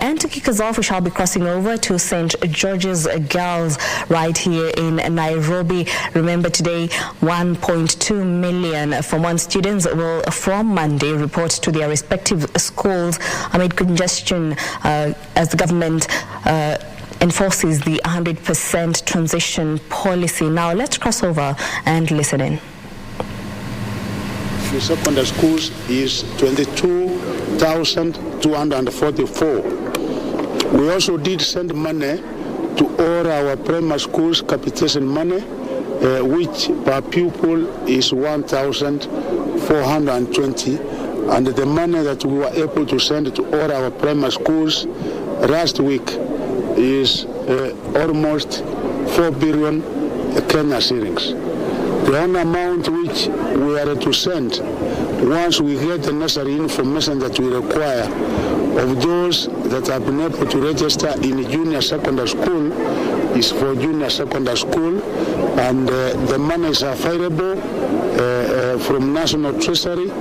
And to kick us off, we shall be crossing over to St. George's Girls right here in Nairobi. Remember today, 1.2 million Form 1 students will from Monday report to their respective schools amid congestion as the government enforces the 100% transition policy. Now let's cross over and listen in. The secondary schools is 22,244. We also did send money to all our primary schools, capitation money, which per pupil is 1,420. And the money that we were able to send to all our primary schools last week is almost 4 billion Kenya shillings. The only amount which we are to send once we get the necessary information that we require of those that have been able to register in junior secondary school is for junior secondary school, and the money is available from National Treasury,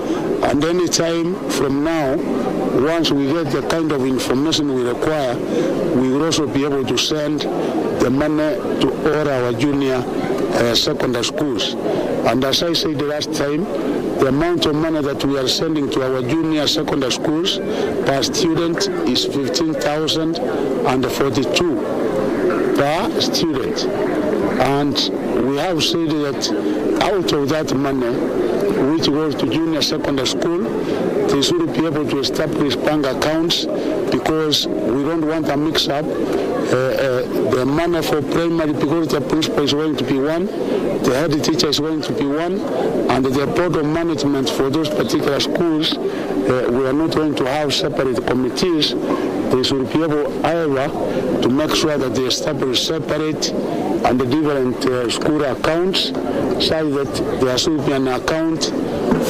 and any time from now, once we get the kind of information we require, we will also be able to send the money to all our junior secondary schools. And as I said the last time, the amount of money that we are sending to our junior secondary schools per student is 15,042 per student. And we have said that out of that money, which goes to junior secondary school, they should be able to establish bank accounts, because we don't want a mix-up. The money for primary, because the principal is going to be one, the head teacher is going to be one, and the board of management for those particular schools, we are not going to have separate committees. They should be able either to make sure that they establish separate and the different school accounts, so that there should be an account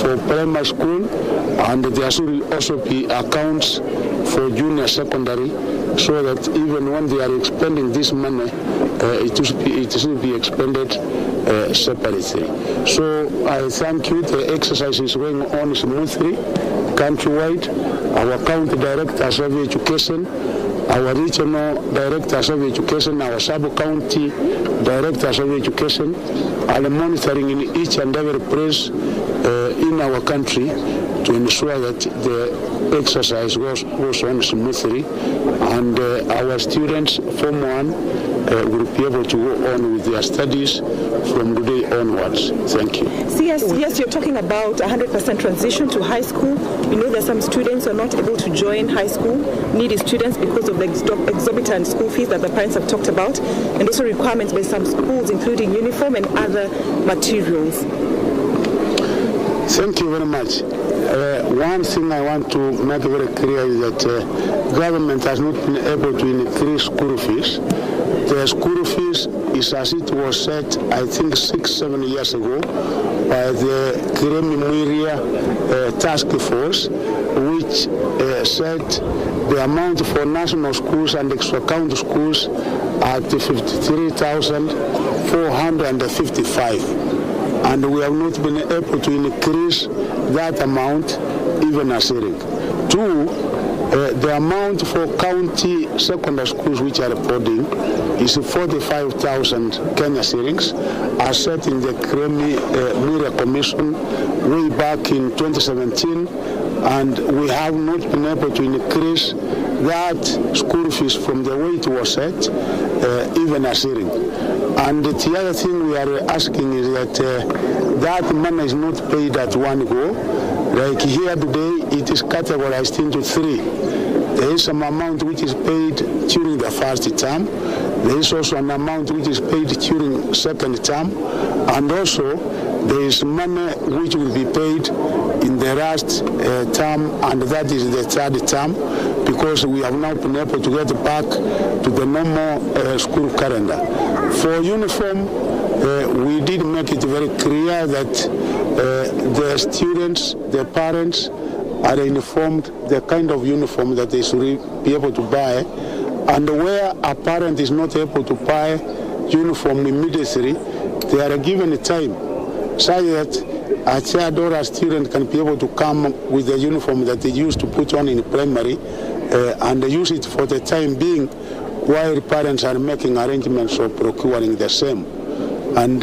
for primary school, and there should also be accounts for junior secondary, so that even when they are expending this money, it should be expended separately. So I thank you. The exercise is going on smoothly countrywide. Our county directors of education, our regional directors of education, our sub-county directors of education are monitoring in each and every place in our country to ensure that the exercise goes on smoothly, and our students, Form 1, will be able to go on with their studies from today onwards. Thank you. Yes, you're talking about 100% transition to high school. We know that some students are not able to join high school, needy students, because of the exorbitant school fees that the parents have talked about, and also requirements by some schools, including uniform and other materials. Thank you very much. One thing I want to make very clear is that government has not been able to increase school fees. The school fees is as it was set, I think 6-7 years ago, by the Kiremi-Mwiria task force, which set the amount for national schools and extra county schools at 53,455. And we have not been able to increase that amount even a shilling. Two, the amount for county secondary schools which are reporting is 45,000 Kenya shillings, as set in the Kiremi-Mwiria Commission way back in 2017, and we have not been able to increase that school fees from the way it was set even a shilling. And the other thing we are asking is that that money is not paid at one go. Like here today, it is categorized into three. There is some amount which is paid during the first term. There is also an amount which is paid during second term. And also, there is money which will be paid in the last term, and that is the third term, because we have now been able to get back to the normal school calendar. For uniform, we did make it very clear that the students, the parents, are informed the kind of uniform that they should be able to buy, and where a parent is not able to buy uniform immediately, they are given a time so that a child or a student can be able to come with the uniform that they used to put on in primary and use it for the time being while parents are making arrangements of procuring the same. And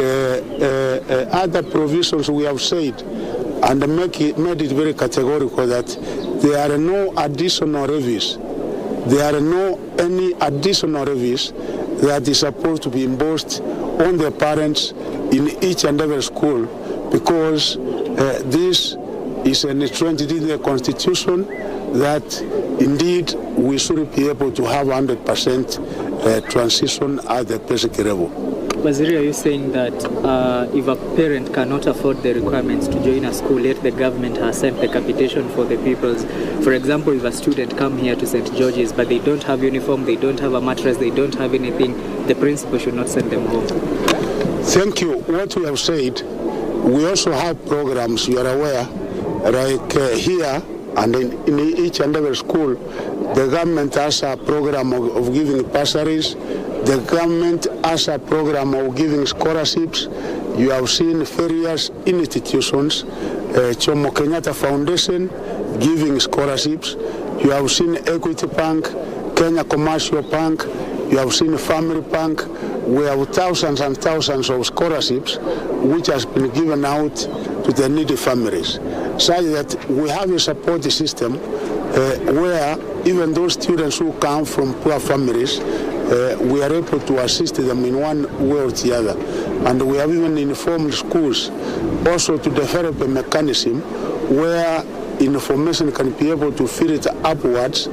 other provisions we have said and made it very categorical that there are no additional levies. There are no any additional levies that is supposed to be imposed on the parents in each and every school, because this is entrenched in the Constitution that indeed we should be able to have 100% transition at the basic level. Waziri, are you saying that if a parent cannot afford the requirements to join a school, yet the government has sent the capitation for the pupils? For example, if a student come here to St. George's, but they don't have uniform, they don't have a mattress, they don't have anything, the principal should not send them home. Thank you. What we have said, we also have programs, you are aware, like here and in each and every school, the government has a program of giving bursaries. The government has a program of giving scholarships. You have seen various institutions, Jomo Kenyatta Foundation giving scholarships. You have seen Equity Bank, Kenya Commercial Bank. You have seen Family Bank. We have thousands and thousands of scholarships which has been given out to the needy families, such that we have a support system where even those students who come from poor families, we are able to assist them in one way or the other. And we have even informed schools also to develop a mechanism where information can be able to filter upwards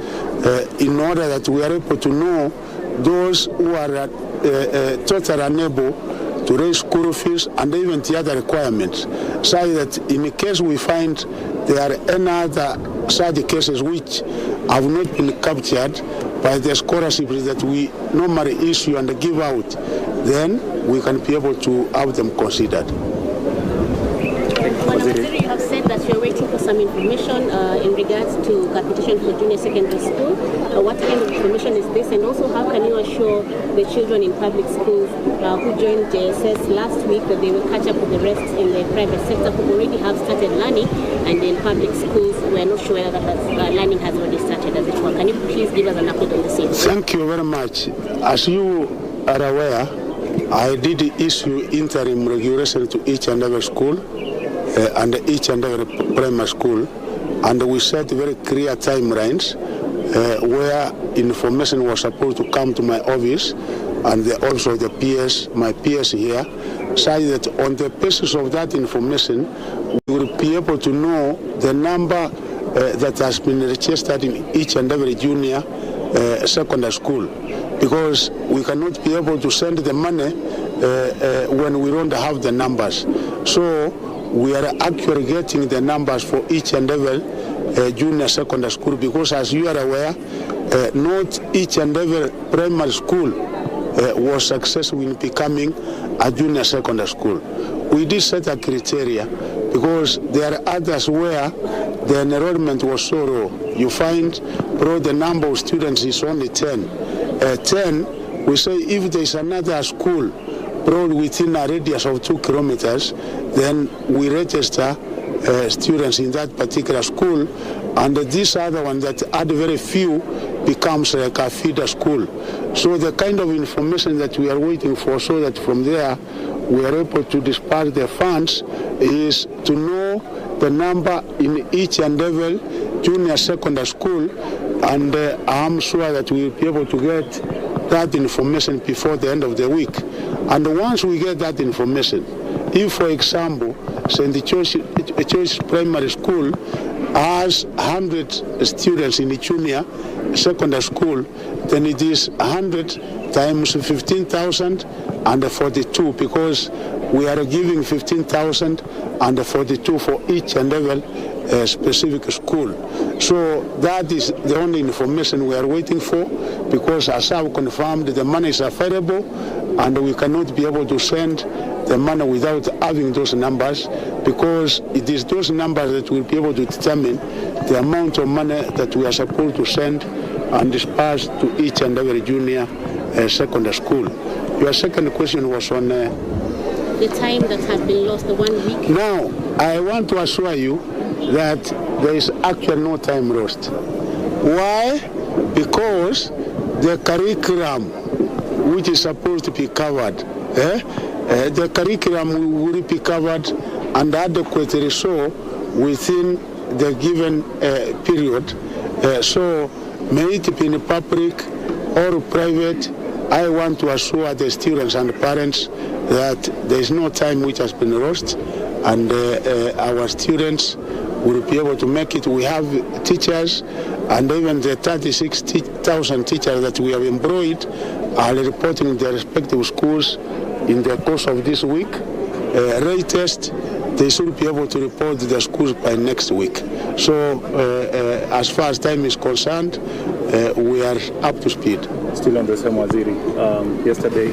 in order that we are able to know those who are totally unable to raise school fees and even the other requirements, so that in case we find there are any other such cases which have not been captured by the scholarships that we normally issue and give out, then we can be able to have them considered. Waziri, you have said that you are waiting for some information in regards to capitation for junior secondary school. What kind of information is this, and also how can you assure the children in public schools who joined JSS last week that they will catch up with the rest in the private sector who already have started learning, and in public schools we are not sure whether that learning has already started as it were? Can you please give us an update on the same? Thank you very much. As you are aware, I did issue interim regulation to each and every school and each and every primary school, and we set very clear timelines where information was supposed to come to my office and also the PS, my PS here, so that on the basis of that information we will be able to know the number that has been registered in each and every junior secondary school, because we cannot be able to send the money when we don't have the numbers. So we are actually getting the numbers for each and every junior secondary school, because as you are aware, not each and every primary school was successful in becoming a junior secondary school. We did set a criteria because there are others where the enrollment was so low. You find, bro, the number of students is only 10. 10, we say if there is another school brought within a radius of 2 kilometers, then we register students in that particular school, and this other one that had very few becomes like a feeder school. So the kind of information that we are waiting for, so that from there we are able to disperse the funds, is to know the number in each and every junior secondary school, and I'm sure that we will be able to get that information before the end of the week. And once we get that information, if, for example, St. George's Primary School has 100 students in the junior secondary school, then it is 100 times 15,042, because we are giving 15,042 for each and every specific school. So that is the only information we are waiting for, because as I've confirmed, the money is available and we cannot be able to send the money without having those numbers, because it is those numbers that will be able to determine the amount of money that we are supposed to send and disperse to each and every junior secondary school. Your second question was on the time that has been lost, the 1 week. Now, I want to assure you that there is actually no time lost. Why? because the curriculum which is supposed to be covered, the curriculum will be covered and adequately so within the given period. So may it be in public or private, I want to assure the students and parents that there is no time which has been lost, and our students will be able to make it. We have teachers, and even the 36,000 teachers that we have employed are reporting in their respective schools in the course of this week. Latest, they should be able to report to the schools by next week. So as far as time is concerned, we are up to speed. Still on the same Waziri, yesterday